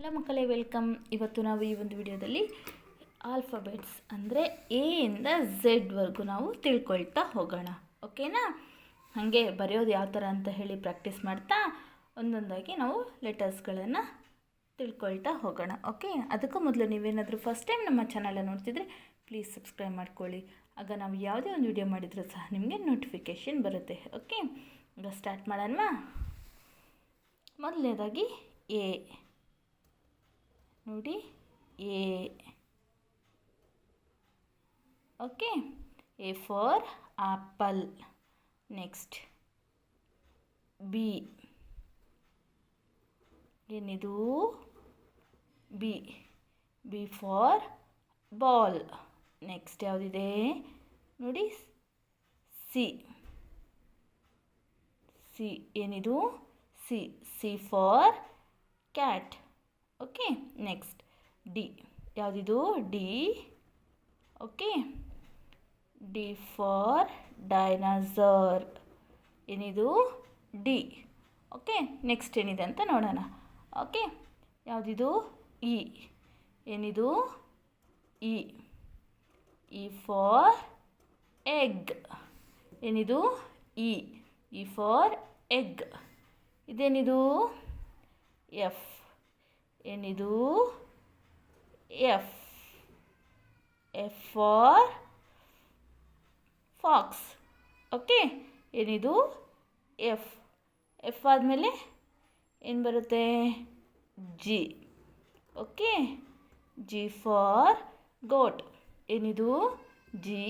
Hello ಮಕ್ಕಳೇ, welcome. ಇವತ್ತು ನಾವು ಈ ಒಂದು ವಿಡಿಯೋದಲ್ಲಿ ಆಲ್ಫಾಬೆಟ್ಸ್ ಅಂದರೆ ಎ ಇಂದ ಝೆಡ್ವರೆಗೂ ನಾವು ತಿಳ್ಕೊಳ್ತಾ ಹೋಗೋಣ. ಓಕೆನಾ? ಹಾಗೆ ಬರೆಯೋದು ಯಾವ ಥರ ಅಂತ ಹೇಳಿ ಪ್ರಾಕ್ಟೀಸ್ ಮಾಡ್ತಾ ಒಂದೊಂದಾಗಿ ನಾವು ಲೆಟರ್ಸ್ಗಳನ್ನು ತಿಳ್ಕೊಳ್ತಾ ಹೋಗೋಣ. ಓಕೆ, ಅದಕ್ಕೂ ಮೊದಲು ನೀವೇನಾದರೂ ಫಸ್ಟ್ ಟೈಮ್ ನಮ್ಮ ಚಾನಲನ್ನು ನೋಡ್ತಿದ್ರೆ ಪ್ಲೀಸ್ ಸಬ್ಸ್ಕ್ರೈಬ್ ಮಾಡ್ಕೊಳ್ಳಿ. ಆಗ ನಾವು ಯಾವುದೇ ಒಂದು ವಿಡಿಯೋ ಮಾಡಿದರೂ ಸಹ ನಿಮಗೆ ನೋಟಿಫಿಕೇಷನ್ ಬರುತ್ತೆ. ಓಕೆ, ಈಗ ಸ್ಟಾರ್ಟ್ ಮಾಡೋಣವಾ? ಮೊದಲನೇದಾಗಿ ಎ ನೋಡಿ, A. Okay, A for apple. Next B. ಏನಿದು? B. B for ball. Next ಯಾವುದಿದೆ ನೋಡಿ? ಸಿ. ಸಿ. ಏನಿದು? C. C for cat. Okay, next D. ಯಾವುದಿದು? D. Okay, D for dinosaur. ಏನಿದು? ಡಿ. ಓಕೆ, ನೆಕ್ಸ್ಟ್ ಏನಿದೆ ಅಂತ ನೋಡೋಣ. ಓಕೆ, ಯಾವುದಿದು? ಇ. ಏನಿದು? ಇ. E for egg. ಏನಿದು? ಇ. E for egg. ಇದೇನಿದು? ಎಫ್. ಏನಿದು? F. F for fox. Okay, ಏನಿದು? ಎಫ್. ಎಫ್ ಆದಮೇಲೆ ಏನು ಬರುತ್ತೆ? G. Okay, G for goat. ಏನಿದು? G.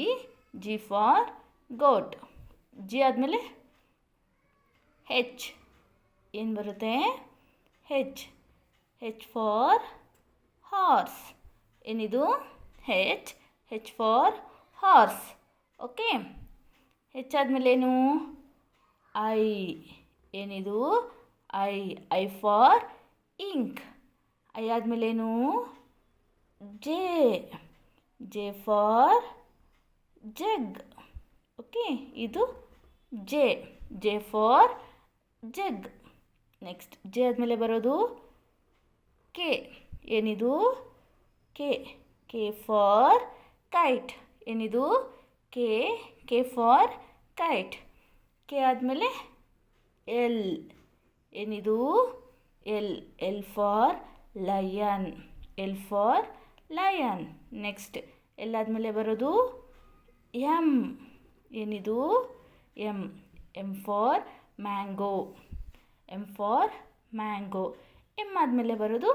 G for goat. G ಆದಮೇಲೆ ಹೆಚ್. ಏನು ಬರುತ್ತೆ? ಹೆಚ್. H for horse. ಏನಿದು? H. H for horse. Okay, H ಆದಮೇಲೆ ಏನು? ಐ. ಏನಿದು? I. I for ink. I ಆದಮೇಲೆ ಏನು? J. J for jug. Okay, ಇದು J. J for jug. Next J ಆದಮೇಲೆ ಬರೋದು ಕೆ. ಏನಿದು? ಕೆ. K for kite. ಏನಿದು? K. K for kite. K ಆದಮೇಲೆ ಎಲ್. ಏನಿದು? L. L for lion. L for lion. Next L ಆದಮೇಲೆ ಬರೋದು M. ಏನಿದು? M. M for mango. M for mango. M ಆದಮೇಲೆ ಬರೋದು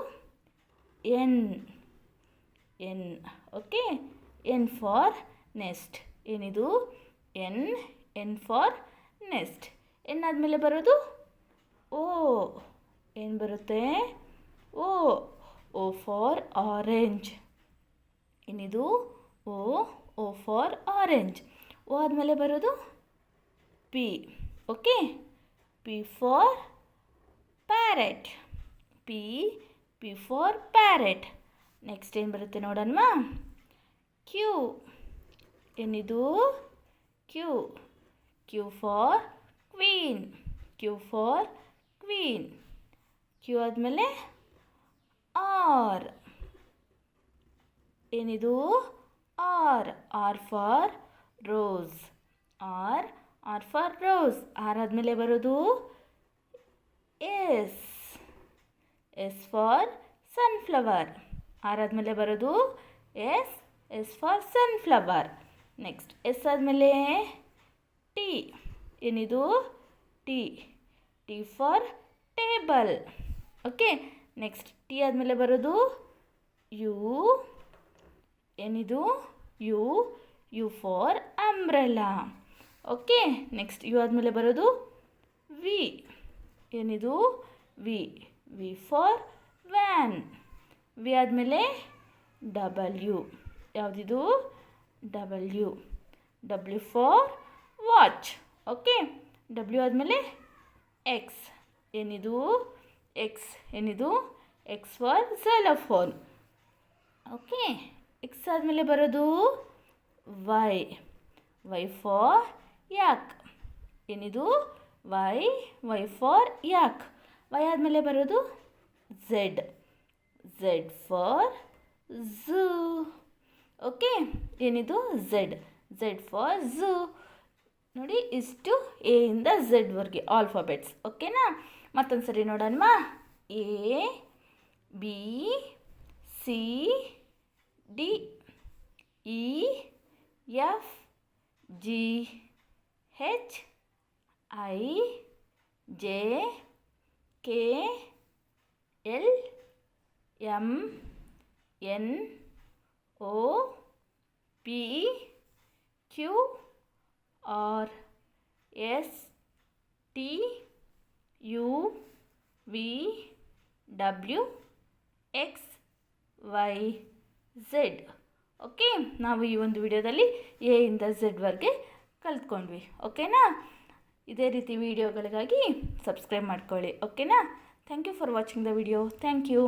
N. N. Okay, N for nest. ಏನಿದು? N. N for nest. N ಆದಮೇಲೆ ಬರೋದು ಓ. ಏನು ಬರುತ್ತೆ? ಓ. O for orange. ಏನಿದು? O. O for orange. O ಆದಮೇಲೆ ಬರೋದು P. Okay, P for parrot. P. P for parrot. Next ಏನು ಬರುತ್ತೆ ನೋಡೋಣವಾ? ಕ್ಯೂ. ಏನಿದು? Q. Q for queen. Q for queen. Q ಆದಮೇಲೆ ಆರ್. ಏನಿದು? R. R for rose. R. R for rose. R ಆದಮೇಲೆ ಬರೋದು S. S for sunflower. R ಆದಮೇಲೆ ಬರೋದು S. S for sunflower. Next S ಆದಮೇಲೆ ಟಿ. ಏನಿದು? T. T for table. Okay, next T ಆದಮೇಲೆ ಬರೋದು ಯು. ಏನಿದು? U. U for umbrella. Okay, next U ಆದಮೇಲೆ ಬರೋದು ವಿ. ಏನಿದು? V. V for van. V ಆದಮೇಲೆ ಡಬಲ್ಯೂ. ಯಾವುದಿದು? W. W for watch. Okay, W ಆದಮೇಲೆ ಎಕ್ಸ್. ಏನಿದು? ಎಕ್ಸ್. ಏನಿದು? X for xylophone. Okay, X ಆದಮೇಲೆ ಬರೋದು ವೈ. Y for yak. ಏನಿದು? Y. Y for yak. Y ಆದಮೇಲೆ ಬರೋದು Z. Z for zoo. Okay, ಏನಿದು ಝೆಡ್, ಝೆಡ್ ಫಾರ್ ಝೂ. ನೋಡಿ, ಇಷ್ಟು ಎ ಇಂದ ಝೆಡ್ವರೆಗೆ ಆಲ್ಫಾಬೆಟ್ಸ್. ಓಕೆನಾ? ಮತ್ತೊಂದು ಸರಿ ನೋಡೋಣ. A B C D E F G H I J K L M N O P Q R S T U V W X Y Z. Okay, ನಾವು ಈ ಒಂದು ವಿಡಿಯೋದಲ್ಲಿ ಎ ಇಂದ ಝೆಡ್ವರೆಗೆ ಕಲ್ತ್ಕೊಂಡ್ವಿ. ಓಕೆನಾ? ಇದೇ ರೀತಿ ವಿಡಿಯೋಗಳಿಗಾಗಿ ಸಬ್ಸ್ಕ್ರೈಬ್ ಮಾಡ್ಕೊಳ್ಳಿ. ಓಕೆನಾ? Thank you for watching the video. Thank you.